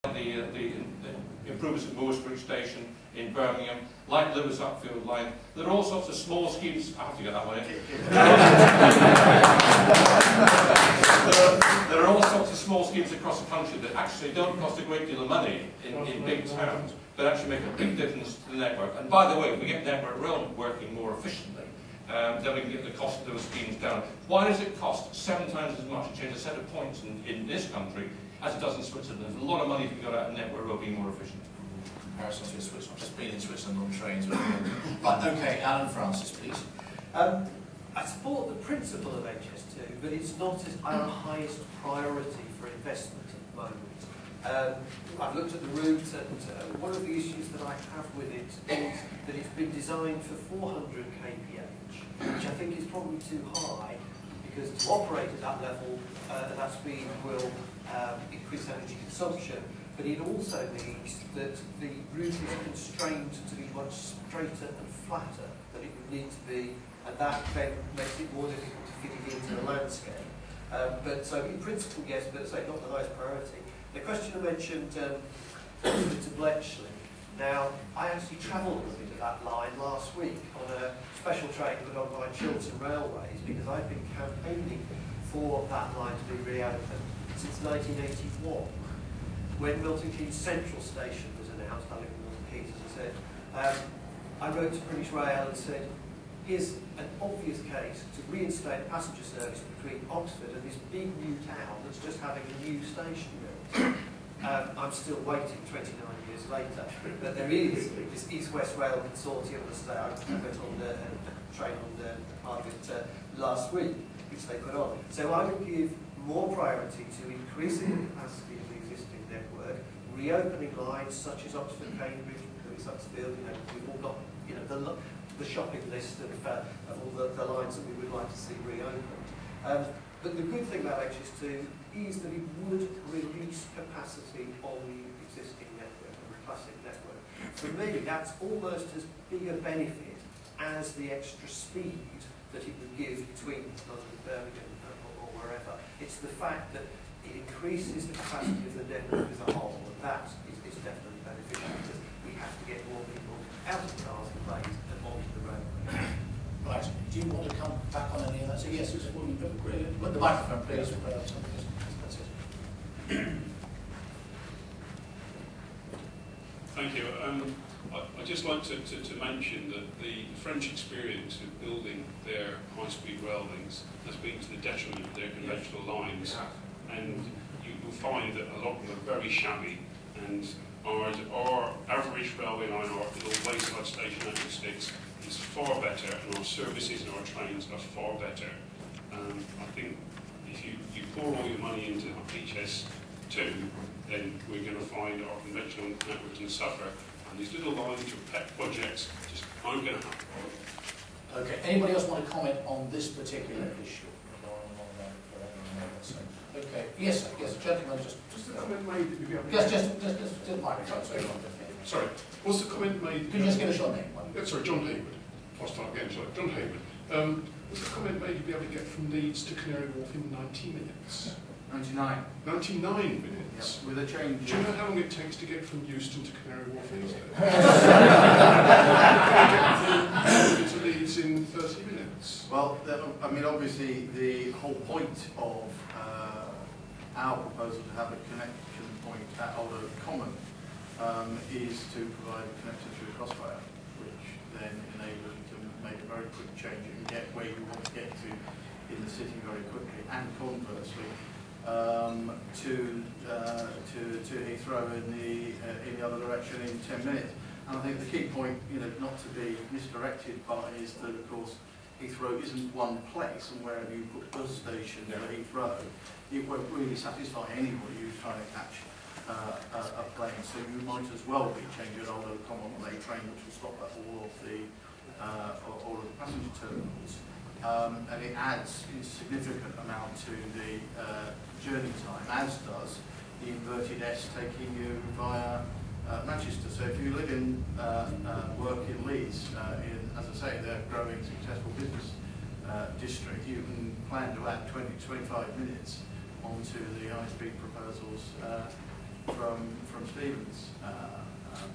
the improvements at Mooresbridge Station in Birmingham, like Liverpool-Sutfield line. There are all sorts of small schemes. I have to get that way. There are all sorts of small schemes across the country that actually don't cost a great deal of money in big towns, but actually make a big difference to the network. And by the way, if we get Network Rail working more efficiently, then we can get the cost of those schemes down. Why does it cost 7 times as much to change a set of points in this country as it does in Switzerland? There's a lot of money to be got out of Network Rail being more efficient. Comparisons with Switzerland. I've just been in Switzerland on trains. Right, okay, Alan Francis, please. I support the principle of HS2, but it's not our highest priority for investment at the moment. I've looked at the route, and one of the issues that I have with it is that it's been designed for 400 kph, which I think is probably too high, because to operate at that level, that speed will increase energy consumption. But it also means that the route is constrained to be much straighter and flatter than it would need to be, and that then makes it more difficult to fit it into the landscape. But so in principle, yes, but say not the highest priority. The question I mentioned to Bletchley. Now, I actually travelled a bit of that line last week on a special train put on by Chiltern Railways, because I've been campaigning for that line to be reopened since 1981. When Milton Keynes Central Station was announced, I live in Milton Keynes, as I said, I wrote to British Rail and said, here's an obvious case to reinstate passenger service between Oxford and this big new town that's just having a new station built. I'm still waiting 29 years later, but there is this East West Rail Consortium, as I went on the train on the part of it last week, which they put on. So I would give more priority to increasing the capacity of the existing network, reopening lines such as Oxford, Cambridge, Suxfield. We've all got the shopping list of all the lines that we would like to see reopened. But the good thing about HS2 is that it would release capacity on the existing network, the classic network. For me, that's almost as big a benefit as the extra speed that it would give between London, Birmingham, or wherever. It's the fact that it increases the capacity of the network as a whole, and that is definitely beneficial, because we have to get more people out of cars and planes and onto the road. Right, do you want to come back on any of that? So yes, it's with the microphone, please. That's it. Thank you. I'd just like to mention that the French experience of building their high-speed rail links has been to the detriment of their conventional lines, and you will find that a lot of them are very shabby, and our average railway line, our little wayside station at the sticks, is far better, and our services and our trains are far better. I think if you pour all your money into HS2, then we're going to find our conventional network can suffer, and these little lines or pet projects just aren't going to happen. Okay, anybody else want to comment on this particular issue? Okay, yes, sir. Yes, gentlemen, just a comment made. Yes, just microphone. Sorry, was the comment made? Could you just give us your name? Sorry, John Hayward. I'll start again. Sorry, John Hayward. Was the comment made you'd be able to get from Leeds to Canary Wharf in 90 minutes? 99. 99 minutes? Yep, with a change. Do you know how long it takes to get from Euston to Canary Wharf instead? To Leeds in 30 minutes? Well, I mean, obviously, the whole point of our proposal to have a connection point at Old Oak Common is to provide a connection through the Crossrail, which then enables you to make a very quick change and get where you want to get to in the city very quickly, and conversely to Heathrow in the other direction in 10 minutes. And I think the key point, not to be misdirected by, is that of course Heathrow isn't one place, and wherever you put bus station for Heathrow, it won't really satisfy anybody who's trying to catch a plane. So you might as well be changing Old Oak Common on a train which will stop at all of the passenger terminals. And it adds a significant amount to the journey time, as does the inverted S taking you via Manchester. So if you live in work in Leeds, as I say, they're a growing successful business district, you can plan to add 20 to 25 minutes onto the high-speed proposals from Stephen's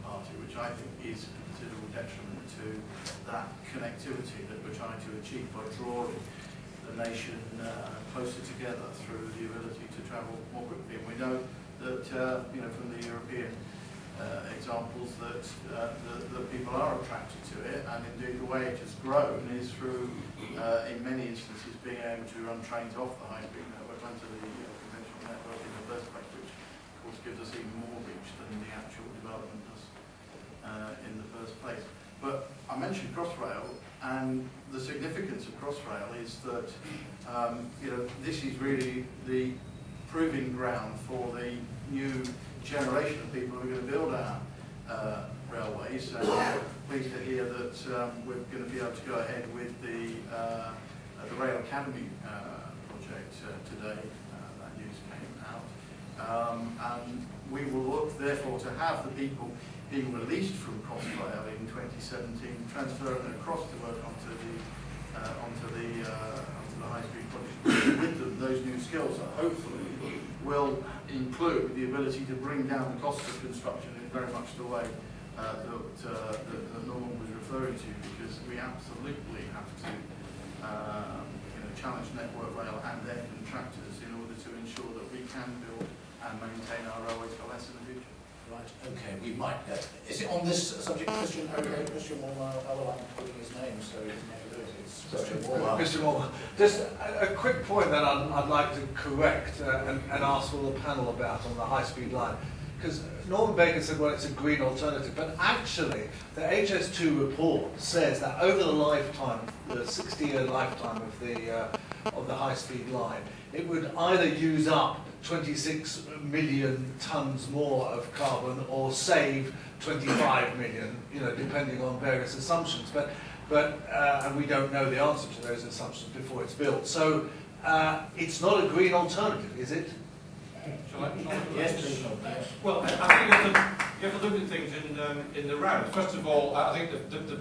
party, which I think is a considerable detriment to that connectivity that we're trying to achieve by drawing the nation closer together through the ability to travel more quickly. And we know that from the European examples that people are attracted to it, and indeed the way it has grown is through, in many instances, being able to run trains off the high-speed network onto the conventional network in the first place, which of course gives us even more reach than the actual development does in the first place. But I mentioned Crossrail, and the significance of Crossrail is that this is really the proving ground for the new generation of people who are going to build our railways. And I'm pleased to hear that we're going to be able to go ahead with the Rail Academy project today. That news came out. And we will look, therefore, to have the people being released from Crossrail in 2017, transferring across to work onto the high-speed project with them, those new skills that hopefully will include the ability to bring down the cost of construction in very much the way that Norman was referring to, because we absolutely have to challenge Network Rail and their contractors in order to ensure that we can build and maintain our railways for less in the future. Right, okay, we might get... Is it on this subject, Christian? Okay, Christian Walmer, although I'm putting his name, so he doesn't have to do it. It's Christian Walmer. Christian Walmer. Just a quick point that I'd like to correct and ask all the panel about on the high-speed line. Because Norman Baker said, well, it's a green alternative, but actually the HS2 report says that over the lifetime, the 60-year lifetime of the high-speed line, it would either use up 26 million tonnes more of carbon or save 25 million, depending on various assumptions. And we don't know the answer to those assumptions before it's built. So it's not a green alternative, is it? Yes, please. Well, I think you have to look at things in the round. First of all, I think the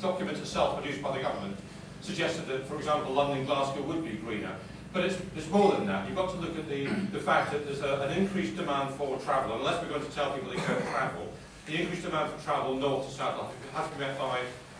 document itself produced by the government suggested that, for example, London and Glasgow would be greener. But it's more than that. You've got to look at the fact that there's an increased demand for travel. Unless we're going to tell people they can't travel, the increased demand for travel north to south has to be met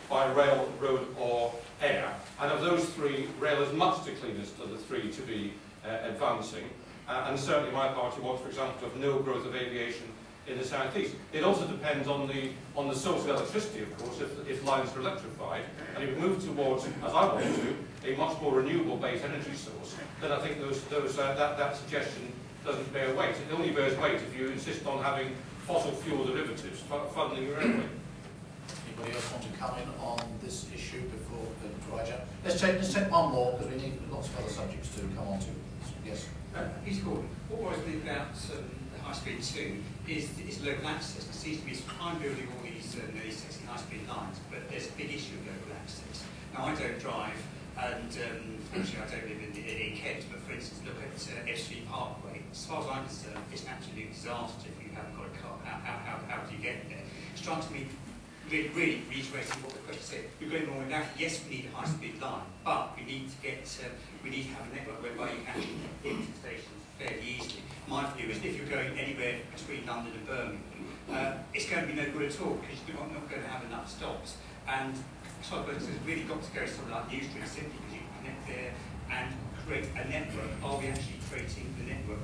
by rail, road or air. And of those three, rail is much the cleanest of the three to be advancing. And certainly my party wants, for example, to have no growth of aviation in the southeast. It also depends on the source of electricity, of course, if lines are electrified. And if we move towards, as I want to, a much more renewable-based energy source, then I think that suggestion doesn't bear weight. It only bears weight if you insist on having fossil fuel derivatives funding your railway. Anybody else want to come in on this issue before Roger? Let's take one more, because we need lots of other subjects to come on to. Yes. Peter Gordon, what worries me about the high-speed 2 is local access. It seems to be I'm building all these sexy high-speed lines, but there's a big issue of local access. Now, I don't drive, and actually I don't live in Kent, but for instance, look at Ebbsfleet Parkway. As far as I'm concerned, it's an absolute disaster if you haven't got a car. How do you get there? It's trying to be really reiterating what the question said. We're going wrong with that. Yes, we need a high-speed line, but we need to have a network whereby you can actually get into stations fairly easily. My view is if you're going anywhere between London and Birmingham, it's going to be no good at all because you're not going to have enough stops. And so it's really got to go somewhere like New Street simply because you can connect there and create a network. Are we actually creating the network?